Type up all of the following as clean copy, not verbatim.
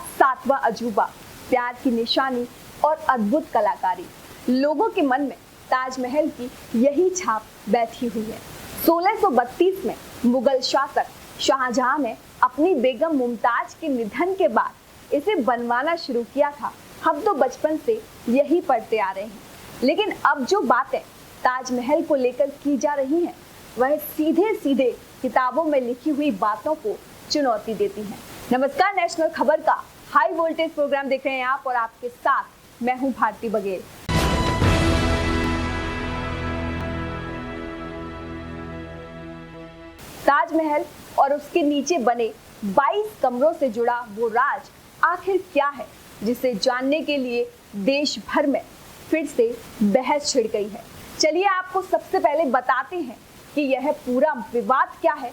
सातवां अजूबा, प्यार की निशानी और अद्भुत कलाकारी। लोगों के मन में ताजमहल की यही छाप बैठी हुई है। 1632 में मुगल शासक शाहजहां ने अपनी बेगम मुमताज के निधन के बाद इसे बनवाना शुरू किया था। हम तो बचपन से यही पढ़ते आ रहे हैं, लेकिन अब जो बातें ताजमहल को लेकर की जा रही हैं, वह सीधे सीधे किताबों में लिखी हुई बातों को चुनौती देती हैं। नमस्कार, नेशनल खबर का हाई वोल्टेज प्रोग्राम देख रहे हैं आप और आपके साथ मैं हूं भारती बघेल। ताजमहल और उसके नीचे बने 22 कमरों से जुड़ा वो राज आखिर क्या है, जिसे जानने के लिए देश भर में फिर से बहस छिड़ गई है। चलिए आपको सबसे पहले बताते हैं कि यह पूरा विवाद क्या है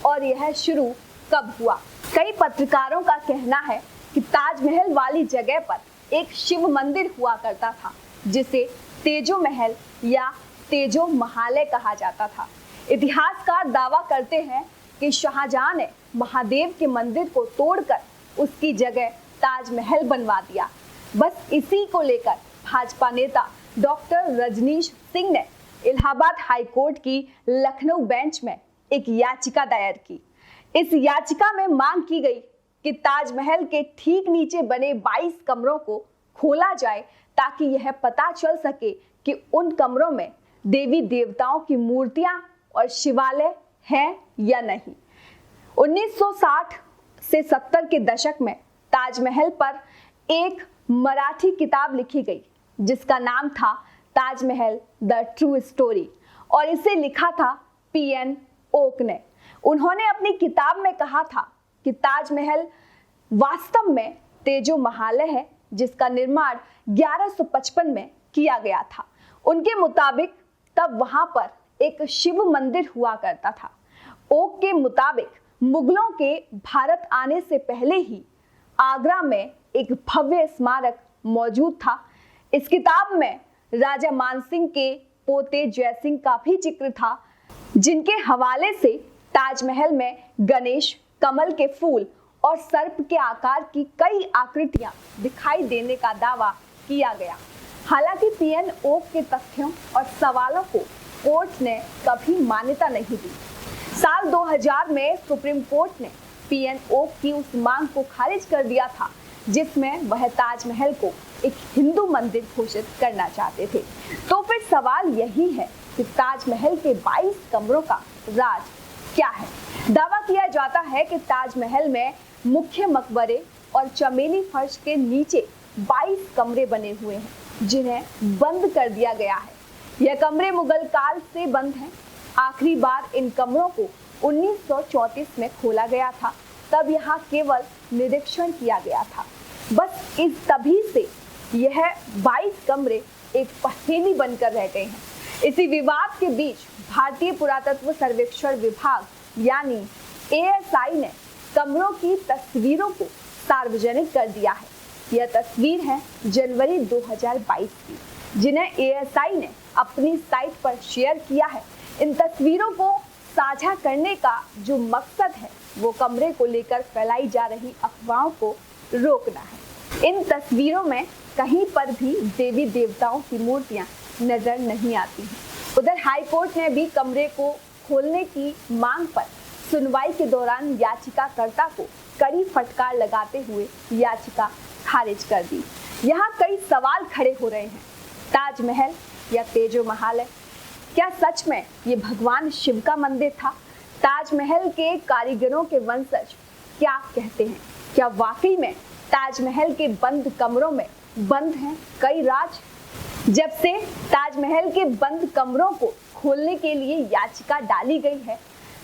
और यह शुरू कब हुआ। कई पत्रकारों का कहना है कि ताजमहल वाली जगह पर एक शिव मंदिर हुआ करता था, जिसे तेजो महल या तेजो महालय कहा जाता था। इतिहासकार दावा करते हैं कि शाहजहां ने महादेव के मंदिर को तोड़कर उसकी जगह ताजमहल बनवा दिया। बस इसी को लेकर भाजपा नेता डॉक्टर रजनीश सिंह ने इलाहाबाद हाई कोर्ट की लखनऊ बेंच में एक याचिका दायर की। इस याचिका में मांग की गई कि ताजमहल के ठीक नीचे बने 22 कमरों को खोला जाए, ताकि यह पता चल सके कि उन कमरों में देवी देवताओं की मूर्तियां और शिवालय हैं या नहीं। 1960 से 70 के दशक में ताजमहल पर एक मराठी किताब लिखी गई, जिसका नाम था ताजमहल द ट्रू स्टोरी, और इसे लिखा था पीएन ओक ने। उन्होंने अपनी किताब में कहा था कि ताजमहल वास्तव में तेजो महालय है, जिसका निर्माण 1155 में किया गया था। उनके मुताबिक तब वहां पर एक शिव मंदिर हुआ करता था। ओक के मुताबिक मुगलों के भारत आने से पहले ही आगरा में एक भव्य स्मारक मौजूद था। इस किताब में राजा मानसिंह के पोते जयसिंह का भी जिक्र था, जिनके हवाले से ताजमहल में गणेश, कमल के फूल और सर्प के आकार की कई आकृतियां दिखाई देने का दावा किया गया। हालांकि पीएन ओक के तथ्यों और सवालों को कोर्ट ने कभी मान्यता नहीं दी। साल 2000 में सुप्रीम कोर्ट ने पीएन ओक की उस मांग को खारिज कर दिया था, जिसमें वह ताजमहल को एक हिंदू मंदिर घोषित करना चाहते थे। तो फिर सवाल यही है कि ताजमहल के 22 कमरों का राज क्या है। दावा किया जाता है कि ताजमहल में मुख्य मकबरे और चमेली फर्श के नीचे 22 कमरे बने हुए हैं, जिन्हें बंद कर दिया गया है। यह कमरे मुगल काल से बंद हैं। आखिरी बार इन कमरों को 1934 में खोला गया था। तब यहाँ केवल निरीक्षण किया गया था। बस इस तभी से यह 22 कमरे एक पहेली बनकर रह गए हैं। इसी विवाद के बीच भारतीय पुरातत्व सर्वेक्षण विभाग यानी एएसआई ने कमरों की तस्वीरों को सार्वजनिक कर दिया है। यह तस्वीर है जनवरी 2022 की, जिन्हें एएसआई ने अपनी साइट पर शेयर किया है। इन तस्वीरों को साझा करने का जो मकसद है, वो कमरे को लेकर फैलाई जा रही अफवाहों को रोकना है। इन तस्वीरों में कहीं पर भी देवी देवताओं की मूर्तियां नजर नहीं आती हैं। उधर हाई कोर्ट ने भी कमरे को खोलने की मांग पर सुनवाई के दौरान याचिकाकर्ता को कड़ी फटकार लगाते हुए याचिका खारिज कर दी। यहाँ कई सवाल खड़े हो रहे हैं। ताजमहल या तेजो महालय, क्या सच में ये भगवान शिव का मंदिर था? ताजमहल के कारीगरों के वंशज क्या कहते हैं? क्या वाकई में ताजमहल के बंद कमरों में बंद हैं कई राज? जब से ताजमहल के बंद कमरों को खोलने के लिए याचिका डाली गई है,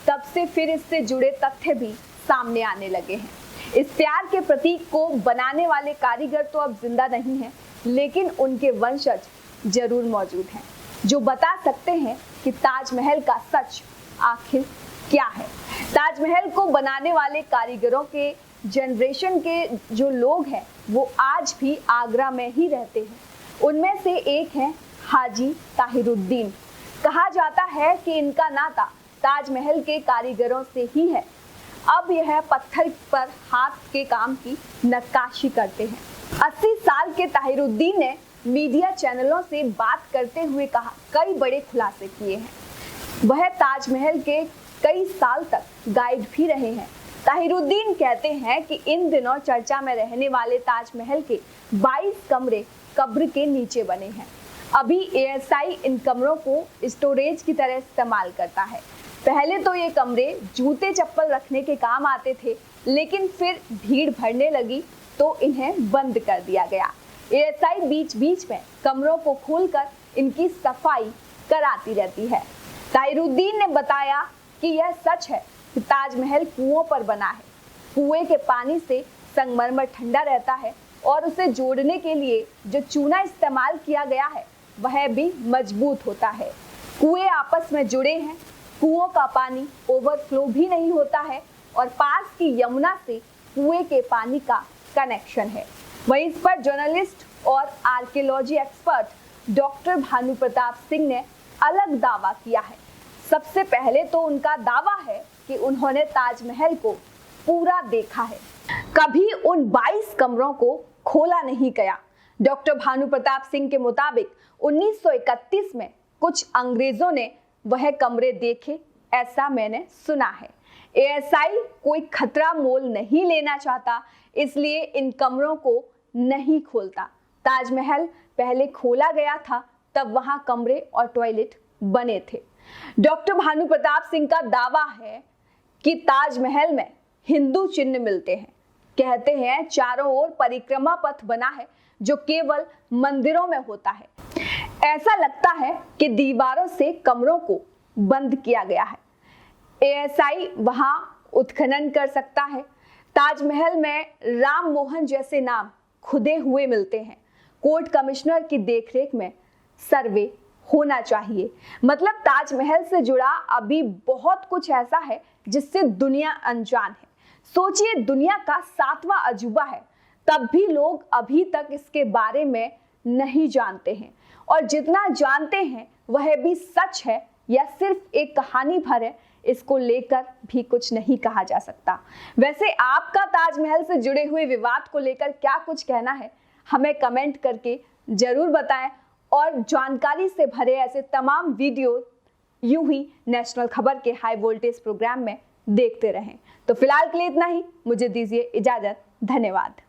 तब से फिर इससे जुड़े तथ्य भी सामने आने लगे हैं। इस प्यार के प्रतीक को बनाने वाले कारीगर तो अब जिंदा नहीं हैं, लेकिन उनके वंशज जरूर मौजूद हैं, जो बता सकते हैं कि ताजमहल का सच आखिर क्या है। ताजमहल को बनाने वाले कारीगरों के जनरेशन के जो लोग हैं, वो आज भी आगरा में ही रहते हैं। उनमें से एक हैं हाजी ताहिरुद्दीन। कहा जाता है कि इनका नाता ताजमहल के कारीगरों से ही है। अब यह पत्थर पर हाथ के काम की नक्काशी करते हैं। 80 साल के ताहिरुद्दीन ने मीडिया चैनलों से बात करते हुए कहा कई बड़े खुलासे किए हैं। वह ताजमहल के कई साल तक गाइड भी रहे हैं। ताहिरुद्दीन कहते हैं कि इन दिनों चर्चा में रहने वाले ताजमहल के 22 कमरे कब्र के नीचे बने हैं। अभी एएसआई इन कमरों को स्टोरेज की तरह इस्तेमाल करता है। पहले तो ये कमरे जूते चप्पल रखने के काम आते थे, लेकिन फिर भीड़ बढ़ने लगी तो इन्हें बंद कर दिया गया। एएसआई बीच बीच में कमरों को खोलकर इनकी सफाई कराती रहती है। ताहिरुद्दीन ने बताया कि यह सच है कि ताजमहल कुओं पर बना है। कुएं के पानी से संगमरमर ठंडा रहता है और उसे जोड़ने के लिए जो चूना इस्तेमाल किया गया है वह भी मजबूत होता है। कुएं आपस में जुड़े हैं, कुओं का पानी ओवरफ्लो भी नहीं होता है और पास की यमुना से कुएं के पानी का कनेक्शन है। वहीं इस पर जर्नलिस्ट और archaeology expert doctor Bhanu Pratap Singh ने अलग दावा किया है। सबसे पहले तो उनका दावा है कि उन्होंने ताजमहल को पूरा देखा है, कभी उन 22 कमरों को खोला नहीं गया। डॉक्टर भानु प्रताप सिंह के मुताबिक 1931 में कुछ अंग्रेजों ने वह कमरे देखे, ऐसा मैंने सुना है। एएसआई कोई खतरा मोल नहीं लेना चाहता, इसलिए इन कमरों को नहीं खोलता। ताजमहल पहले खोला गया था, तब वहां कमरे और टॉयलेट बने थे। डॉक्टर भानु प्रताप सिंह का दावा है कि ताजमहल में हिंदू चिन्ह मिलते हैं। कहते हैं चारों ओर परिक्रमा पथ बना है जो केवल मंदिरों में होता है। ऐसा लगता है कि दीवारों से कमरों को बंद किया गया है। एएसआई वहां उत्खनन कर सकता है। ताजमहल में राम मोहन जैसे नाम खुदे हुए मिलते हैं। कोर्ट कमिश्नर की देखरेख में सर्वे होना चाहिए। मतलब ताजमहल से जुड़ा अभी बहुत कुछ ऐसा है जिससे दुनिया अनजान है। सोचिए, दुनिया का 7वां अजूबा है, तब भी लोग अभी तक इसके बारे में नहीं जानते हैं, और जितना जानते हैं वह भी सच है या सिर्फ एक कहानी भर है, इसको लेकर भी कुछ नहीं कहा जा सकता। वैसे आपका ताजमहल से जुड़े हुए विवाद को लेकर क्या कुछ कहना है, हमें कमेंट करके जरूर बताएं, और जानकारी से भरे ऐसे तमाम वीडियो यूं ही नेशनल खबर के हाई वोल्टेज प्रोग्राम में देखते रहें। तो फिलहाल के लिए इतना ही, मुझे दीजिए इजाजत। धन्यवाद।